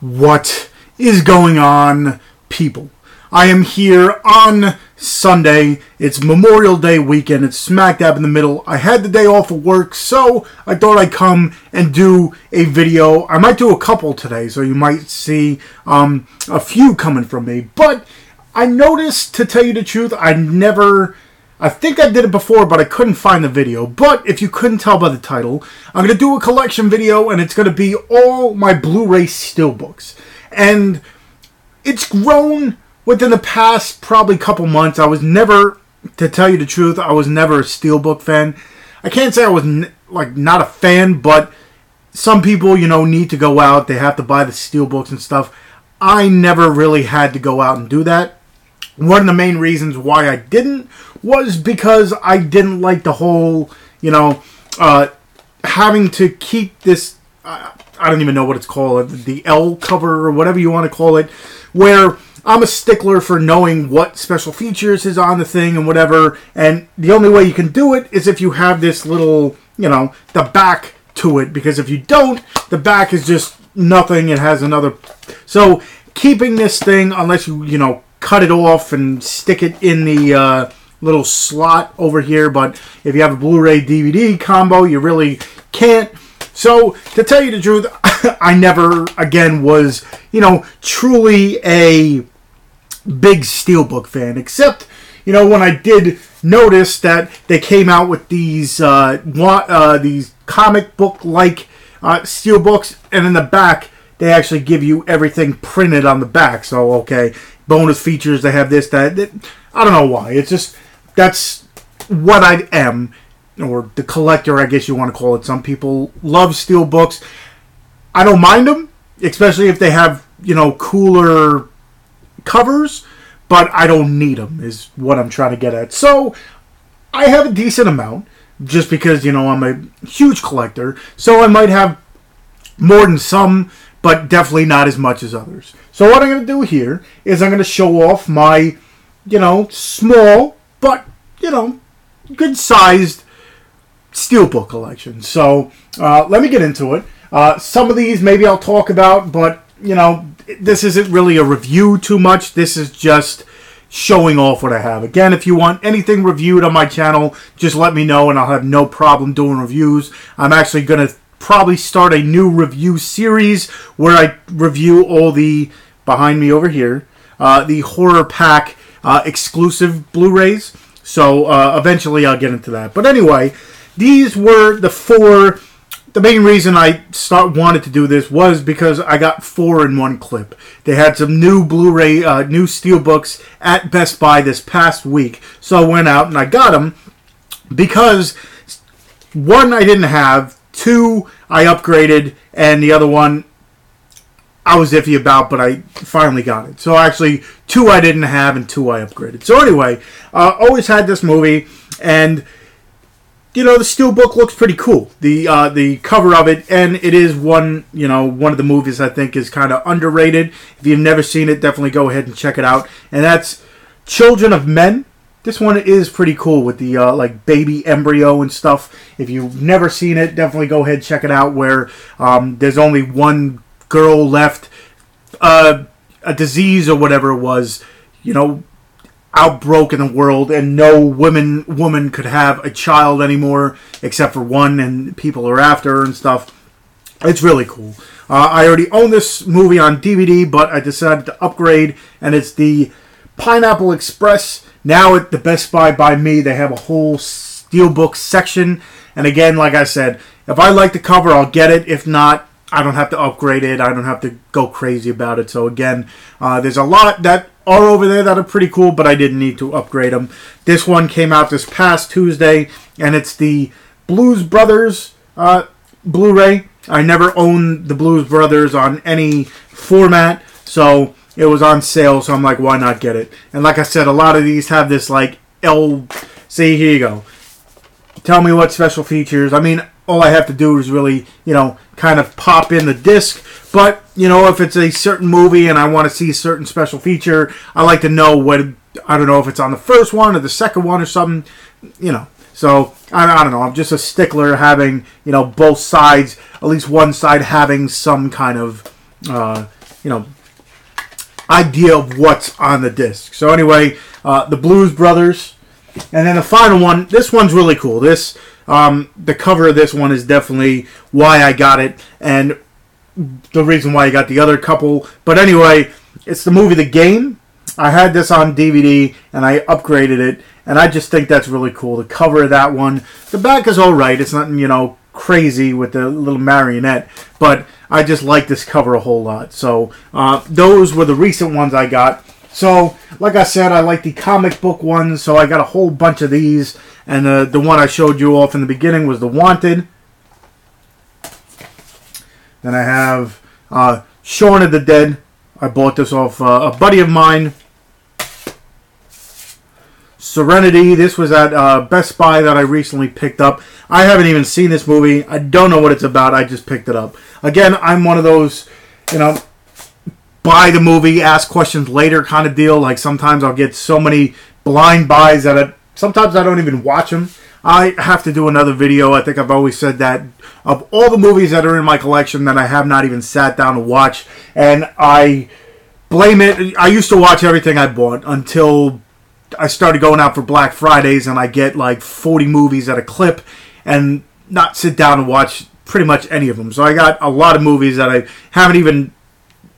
What is going on, people? I am here on Sunday. It's Memorial Day weekend. It's smack dab in the middle. I had the day off of work, so I thought I'd come and do a video. I might do a couple today, so you might see a few coming from me. But I noticed, to tell you the truth, I think I did it before, but I couldn't find the video. But if you couldn't tell by the title, I'm going to do a collection video, and it's going to be all my Blu-ray Steelbooks. And it's grown within the past probably couple months. I was never, to tell you the truth, I was never a Steelbook fan. I can't say I was not a fan, but some people, need to go out. They have to buy the Steelbooks and stuff. I never really had to go out and do that. One of the main reasons why I didn't was because I didn't like the whole, having to keep this, I don't even know what it's called, the L cover or whatever you want to call it, where I'm a stickler for knowing what special features is on the thing and whatever, and the only way you can do it is if you have this little, the back to it, because if you don't, the back is just nothing. It has another, so keeping this thing, unless you, cut it off and stick it in the little slot over here, but if you have a Blu-ray DVD combo, you really can't. So, to tell you the truth, I never, again, was, truly a big Steelbook fan, except, when I did notice that they came out with these comic book-like Steelbooks, and in the back, they actually give you everything printed on the back. So, okay, bonus features, they have this, that. I don't know why. It's just, that's what I am, or the collector, I guess you want to call it. Some people love Steelbooks. I don't mind them, especially if they have, cooler covers, but I don't need them, is what I'm trying to get at. So, I have a decent amount, just because, I'm a huge collector, so I might have more than some, but definitely not as much as others. So what I'm going to do here is I'm going to show off my, small, but, good-sized Steelbook collection. So let me get into it. Some of these maybe I'll talk about, but, this isn't really a review too much. This is just showing off what I have. Again, if you want anything reviewed on my channel, just let me know, and I'll have no problem doing reviews. I'm actually going to probably start a new review series where I review all the, behind me over here, the Horror Pack exclusive Blu-rays. So eventually I'll get into that. But anyway, these were the four. The main reason I wanted to do this was because I got 4 in one clip. They had some new Blu-ray, new Steelbooks at Best Buy this past week. So I went out and I got them because, one, I didn't have, 2, I upgraded, and the other one I was iffy about, but I finally got it. So actually, 2 I didn't have, and 2 I upgraded. So anyway, always had this movie, and the Steelbook looks pretty cool. The cover of it, and it is one of the movies I think is kind of underrated. If you've never seen it, definitely go ahead and check it out. And that's Children of Men. This one is pretty cool with the baby embryo and stuff. If you've never seen it, definitely go ahead and check it out, where there's only one girl left. A disease or whatever it was, outbroke in the world, and no woman could have a child anymore except for one, and people are after her and stuff. It's really cool. I already own this movie on DVD, but I decided to upgrade, and it's the Pineapple Express. Now at the Best Buy by me, they have a whole Steelbook section. And again, like I said, if I like the cover, I'll get it. If not, I don't have to upgrade it. I don't have to go crazy about it. So again, there's a lot that are over there that are pretty cool, but I didn't need to upgrade them. This one came out this past Tuesday, and it's the Blues Brothers Blu-ray. I never owned the Blues Brothers on any format, so it was on sale, so I'm like, why not get it? And like I said, a lot of these have this see, here you go. Tell me what special features. I mean, all I have to do is really, kind of pop in the disc. But, if it's a certain movie and I want to see a certain special feature, I like to know what, I don't know if it's on the first one or the second one or something, So, I don't know. I'm just a stickler having, both sides, at least one side having some kind of idea of what's on the disc. So anyway, the Blues Brothers. And then the final one, this one's really cool. This, the cover of this one is definitely why I got it, and the reason why I got the other couple. But anyway, it's the movie The Game. I had this on DVD, and I upgraded it, and I just think that's really cool. The cover of that one, the back is alright. It's nothing, crazy with the little marionette, but I just like this cover a whole lot. So, those were the recent ones I got. So, like I said, I like the comic book ones, so I got a whole bunch of these. And the one I showed you off in the beginning was the Wanted. Then I have Shaun of the Dead. I bought this off a buddy of mine. Serenity. This was at Best Buy that I recently picked up. I haven't even seen this movie. I don't know what it's about. I just picked it up. Again, I'm one of those, buy the movie, ask questions later kind of deal. Like sometimes I'll get so many blind buys that sometimes I don't even watch them. I have to do another video. I think I've always said that of all the movies that are in my collection that I have not even sat down to watch. And I blame it. I used to watch everything I bought until I started going out for Black Fridays and I get like 40 movies at a clip and not sit down and watch pretty much any of them. So I got a lot of movies that I haven't even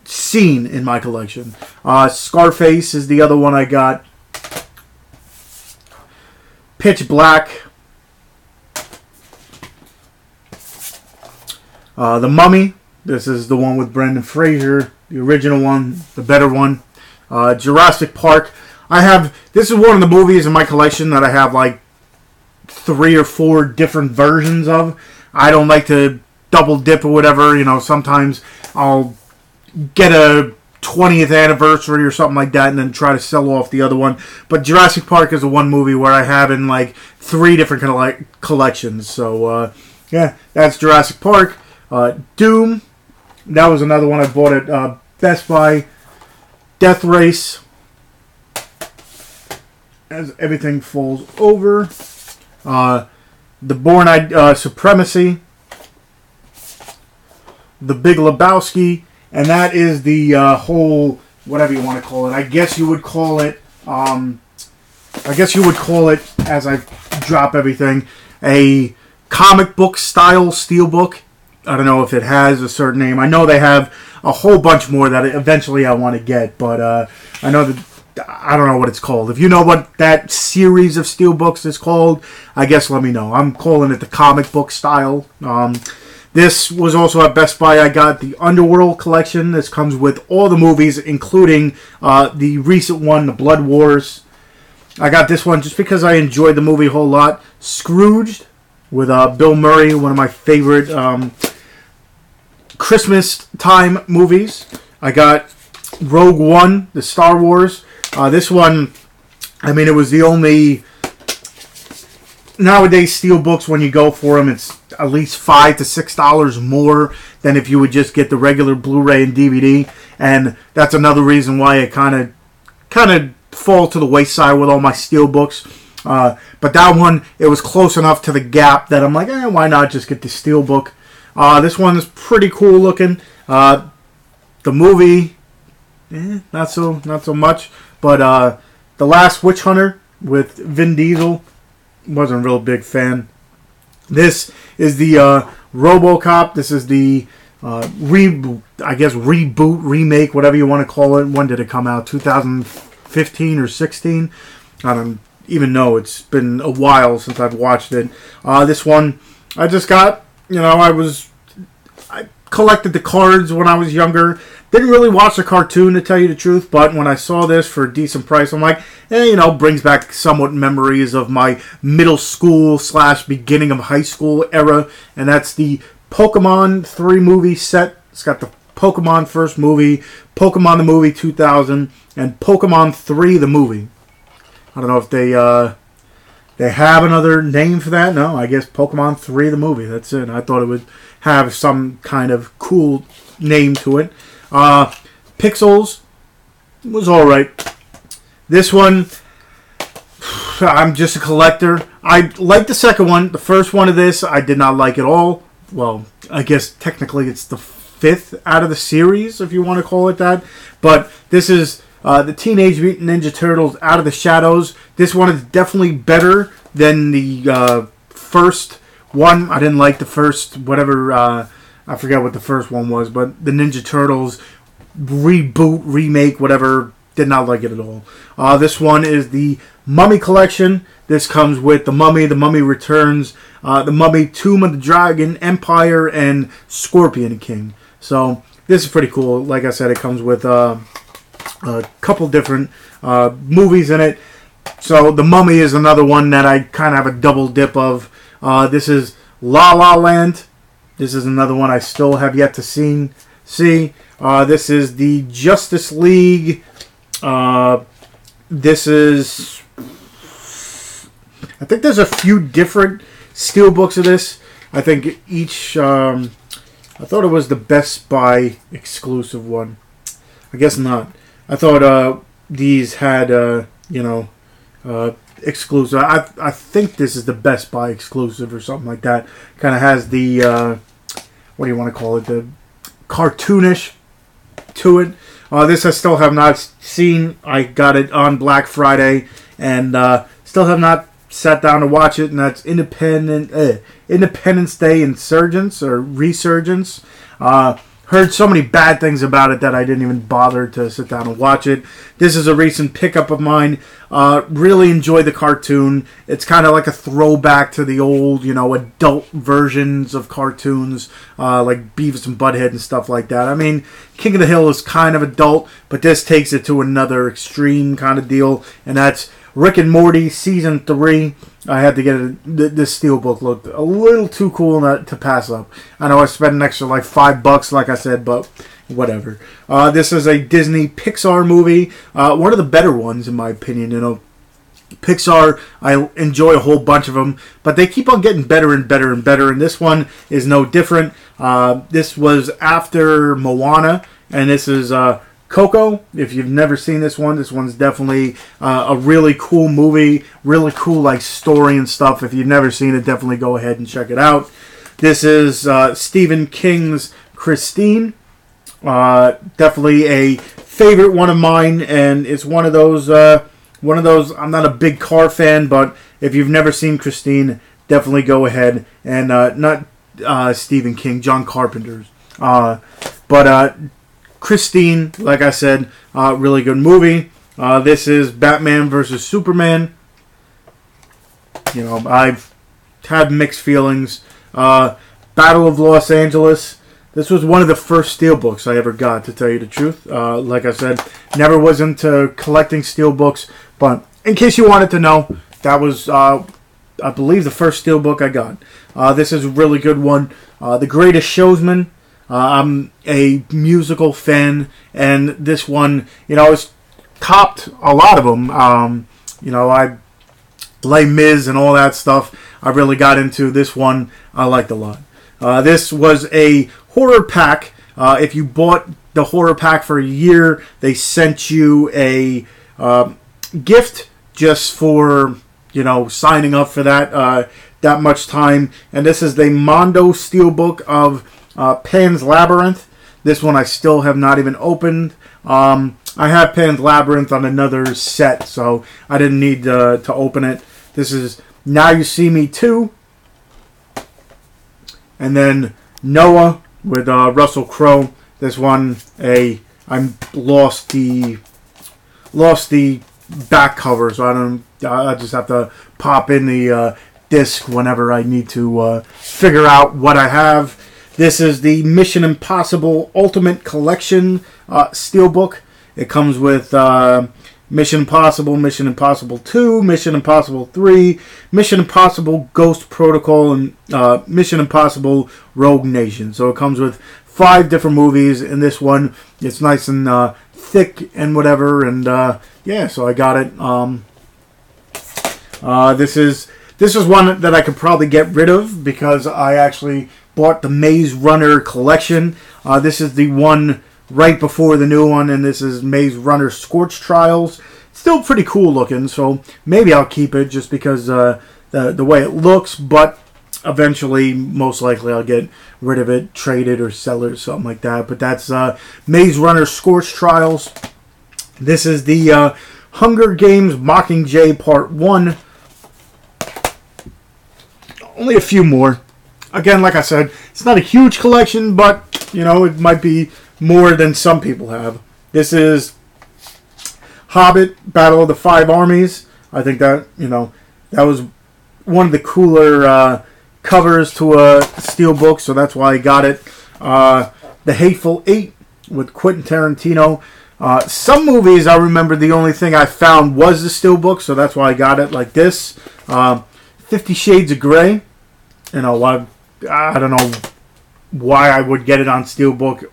seen in my collection. Scarface is the other one I got. Pitch Black. The Mummy. This is the one with Brendan Fraser. The original one. The better one. Jurassic Park. This is one of the movies in my collection that I have like 3 or 4 different versions of. I don't like to double dip or whatever. Sometimes I'll get a 20th anniversary or something like that and then try to sell off the other one. But Jurassic Park is the one movie where I have in like 3 different collections. So, yeah, that's Jurassic Park. Doom. That was another one I bought at Best Buy. Death Race. As everything falls over. The Bourne Supremacy. The Big Lebowski. And that is the whole, whatever you want to call it. I guess you would call it, as I drop everything, a comic book style Steelbook. I don't know if it has a certain name. I know they have a whole bunch more that eventually I want to get, but I know that I don't know what it's called. If you know what that series of Steelbooks is called, I guess let me know. I'm calling it the comic book style. This was also at Best Buy. I got the Underworld Collection. This comes with all the movies, including the recent one, The Blood Wars. I got this one just because I enjoyed the movie a whole lot. Scrooged with Bill Murray, one of my favorite Christmas time movies. I got Rogue One, the Star Wars. This one, it was the only... Nowadays, Steelbooks, when you go for them, it's at least $5 to $6 more than if you would just get the regular Blu-ray and DVD. And that's another reason why I kind of fall to the wayside with all my Steelbooks. But that one, it was close enough to the gap that I'm like, why not just get the Steelbook? This one is pretty cool looking. The movie, not so much. But The Last Witch Hunter with Vin Diesel. Wasn't a real big fan. This is the Robocop. This is the reboot, remake, whatever you want to call it. When did it come out? 2015 or 16? I don't even know. It's been a while since I've watched it. This one I just got. I collected the cards when I was younger. Didn't really watch the cartoon, to tell you the truth, but when I saw this for a decent price, I'm like, brings back somewhat memories of my middle school / beginning of high school era, and that's the Pokemon 3 movie set. It's got the Pokemon first movie, Pokemon the movie 2000, and Pokemon 3 the movie. I don't know if they have another name for that. No, I guess Pokemon 3 the movie. That's it. I thought it would have some kind of cool name to it. Pixels was alright. This one, I'm just a collector. I like the second one. The first one of this, I did not like at all. Well, I guess technically it's the fifth out of the series, if you want to call it that. But this is the Teenage Mutant Ninja Turtles Out of the Shadows. This one is definitely better than the first one. I didn't like the first, whatever, I forget what the first one was, but the Ninja Turtles reboot, remake, whatever, did not like it at all. This one is the Mummy Collection. This comes with The Mummy, The Mummy Returns, The Mummy, Tomb of the Dragon, Empire, and Scorpion King. So this is pretty cool. Like I said, it comes with a couple different movies in it. So The Mummy is another one that I kind of have a double dip of. This is La La Land. This is another one I still have yet to see. This is the Justice League. This is... I think there's a few different steelbooks of this. I think each... I thought it was the Best Buy exclusive one. I guess not. I thought these had, exclusive. I think this is the Best Buy exclusive or something like that. Kind of has the... what do you want to call it? The cartoonish to it. This I still have not seen. I got it on Black Friday and still have not sat down to watch it. And that's Independence Day Insurgence or Resurgence. Heard so many bad things about it that I didn't even bother to sit down and watch it. This is a recent pickup of mine. Really enjoy the cartoon. It's kind of like a throwback to the old, adult versions of cartoons, like Beavis and Butthead and stuff like that. I mean, King of the Hill is kind of adult, but this takes it to another extreme kind of deal, and that's Rick and Morty Season 3. I had to get it. This steelbook looked a little too cool to pass up. I know I spent an extra like $5, like I said, but whatever. This is a Disney Pixar movie. One of the better ones, in my opinion. Pixar, I enjoy a whole bunch of them, but they keep on getting better and better and better, and this one is no different. This was after Moana, and this is Coco. If you've never seen this one's definitely a really cool movie, really cool like story and stuff. If you've never seen it, definitely go ahead and check it out. This is Stephen King's Christine. Definitely a favorite one of mine, and it's one of those. I'm not a big car fan, but if you've never seen Christine, definitely go ahead and not Stephen King, John Carpenter's, but. Christine, like I said, really good movie. This is Batman versus Superman. I've had mixed feelings. Battle of Los Angeles. This was one of the first steelbooks I ever got, to tell you the truth. Like I said, never was into collecting steelbooks, but in case you wanted to know, that was, I believe, the first steelbook I got. This is a really good one. The Greatest Showman. I'm a musical fan, and this one, it's topped a lot of them. I Les Mis and all that stuff. I really got into this one. I liked a lot. This was a horror pack. If you bought the horror pack for a year, they sent you a gift just for signing up for that much time. And this is the Mondo Steelbook of Pan's Labyrinth. This one I still have not even opened. I have Pan's Labyrinth on another set, so I didn't need to open it. This is Now You See Me 2. And then Noah with Russell Crowe. This one, I lost the back cover, so I just have to pop in the disc whenever I need to figure out what I have. This is the Mission Impossible Ultimate Collection Steelbook. It comes with Mission Impossible, Mission Impossible 2, Mission Impossible 3, Mission Impossible Ghost Protocol, and Mission Impossible Rogue Nation. So it comes with 5 different movies. In this one, it's nice and thick and whatever. And yeah, so I got it. This is one that I could probably get rid of because I actually bought the Maze Runner collection. This is the one right before the new one, and this is Maze Runner Scorch Trials. Still pretty cool looking, so maybe I'll keep it just because the way it looks. But eventually, most likely, I'll get rid of it, trade it, or sell it, or something like that. But that's Maze Runner Scorch Trials. This is the Hunger Games Mockingjay Part 1. Only a few more. Again, like I said, it's not a huge collection, but, you know, it might be more than some people have. This is Hobbit, Battle of the Five Armies. I think that, you know, that was one of the cooler covers to a Steelbook, so that's why I got it. The Hateful Eight with Quentin Tarantino. Some movies, I remember the only thing I found was the Steelbook, so that's why I got it like this. 50 Shades of Grey. You know, I don't know why I would get it on Steelbook.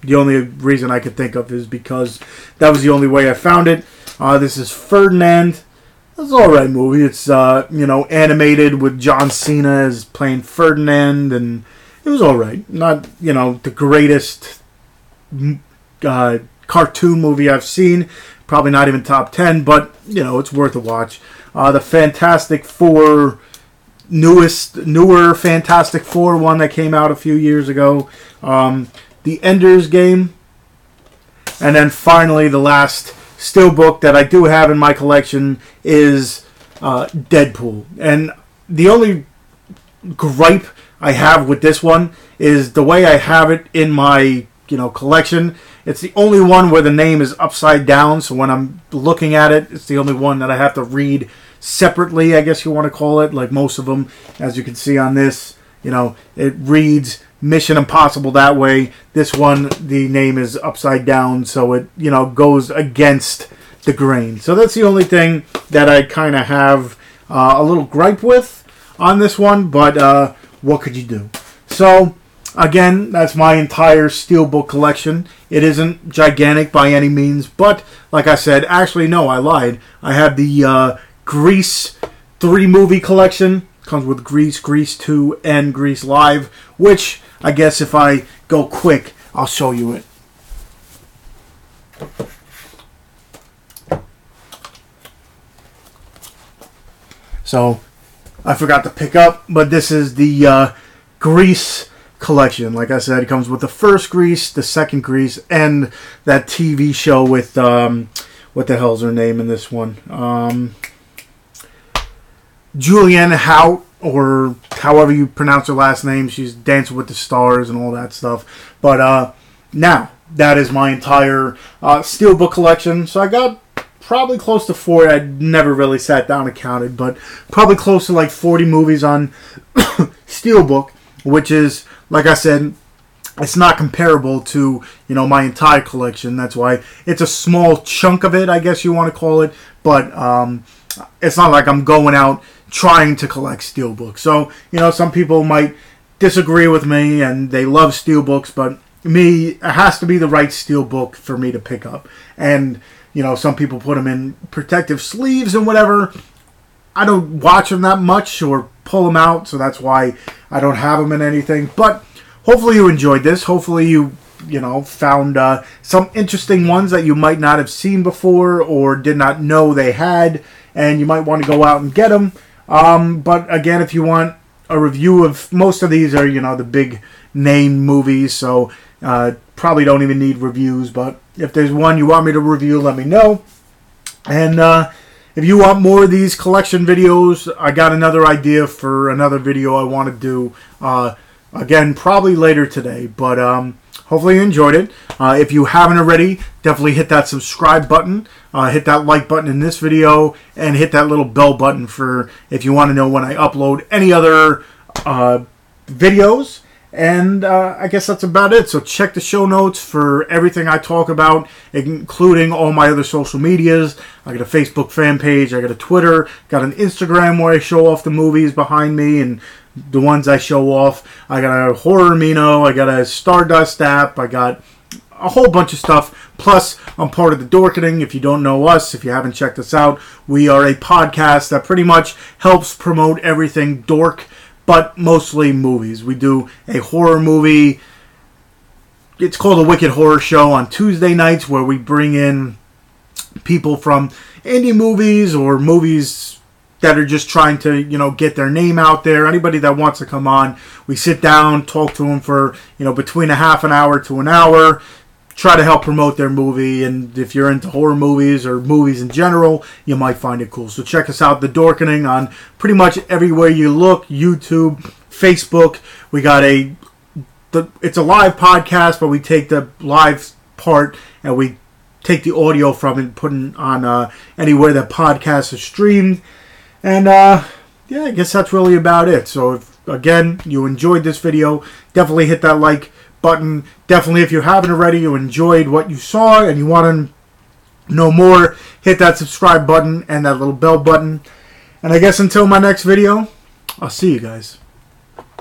The only reason I could think of is because that was the only way I found it. This is Ferdinand. It's an alright movie. It's, you know, animated with John Cena as playing Ferdinand, and it was alright. Not, you know, the greatest cartoon movie I've seen. Probably not even top 10, but, you know, it's worth a watch. The Fantastic Four, newer Fantastic Four one that came out a few years ago. The Ender's Game. And then finally, the last Steelbook that I do have in my collection is Deadpool. And the only gripe I have with this one is the way I have it in my, you know, collection. It's the only one where the name is upside down, so when I'm looking at it, it's the only one that I have to read separately, I guess you want to call it. Like most of them, as you can see on this, you know, it reads Mission Impossible that way. This one, the name is upside down, so it, you know, goes against the grain. So that's the only thing that I kind of have a little gripe with on this one, but what could you do? So, again, that's my entire Steelbook collection. It isn't gigantic by any means, but, like I said, actually, no, I lied. I have the Grease 3-movie collection. Comes with Grease, Grease 2, and Grease Live, which I guess if I go quick, I'll show you it. So, I forgot to pick up, but this is the Grease collection. Like I said, it comes with the first Grease, the second Grease, and that TV show with, what the hell's her name in this one? Julianne Hough, or however you pronounce her last name. She's Dancing with the Stars and all that stuff. But now, that is my entire Steelbook collection. So I got probably close to 40. I never really sat down and counted, but probably close to like 40 movies on Steelbook, which is, like I said, it's not comparable to, you know, my entire collection. That's why it's a small chunk of it, I guess you want to call it. But it's not like I'm going out trying to collect Steelbooks. So, you know, some people might disagree with me and they love Steelbooks, but me, it has to be the right Steelbook for me to pick up. And, you know, some people put them in protective sleeves and whatever. I don't watch them that much or pull them out, so that's why I don't have them in anything. But hopefully you enjoyed this. Hopefully you know, found some interesting ones that you might not have seen before or did not know they had, and you might want to go out and get them. But again, if you want a review of, most of these are, you know, the big name movies, so probably don't even need reviews. But if there's one you want me to review, let me know. And if you want more of these collection videos, I got another idea for another video I want to do. Again, probably later today, but hopefully you enjoyed it. If you haven't already, definitely hit that subscribe button, hit that like button in this video, and hit that little bell button for if you want to know when I upload any other videos. And I guess that's about it. So check the show notes for everything I talk about, including all my other social medias. I got a Facebook fan page, I got a Twitter, got an Instagram where I show off the movies behind me and the ones I show off. I got a Horror Amino, I got a Stardust app, I got a whole bunch of stuff. Plus, I'm part of the Dorkening. If you don't know us, if you haven't checked us out, we are a podcast that pretty much helps promote everything dork, but mostly movies. We do a horror movie. It's called a Wicked Horror Show on Tuesday nights, where we bring in people from indie movies or movies that are just trying to, you know, get their name out there. Anybody that wants to come on, we sit down, talk to them for, you know, between a half an hour to an hour, try to help promote their movie. And if you're into horror movies or movies in general, you might find it cool. So check us out, The Dorkening, on pretty much everywhere you look, YouTube, Facebook. We got it's a live podcast, but we take the live part and we take the audio from it and put it on anywhere that podcasts are streamed. And yeah, I guess that's really about it. So if, again, you enjoyed this video, definitely hit that like button. Definitely, if you haven't already, you enjoyed what you saw and you want to know more, hit that subscribe button and that little bell button. And I guess until my next video, I'll see you guys.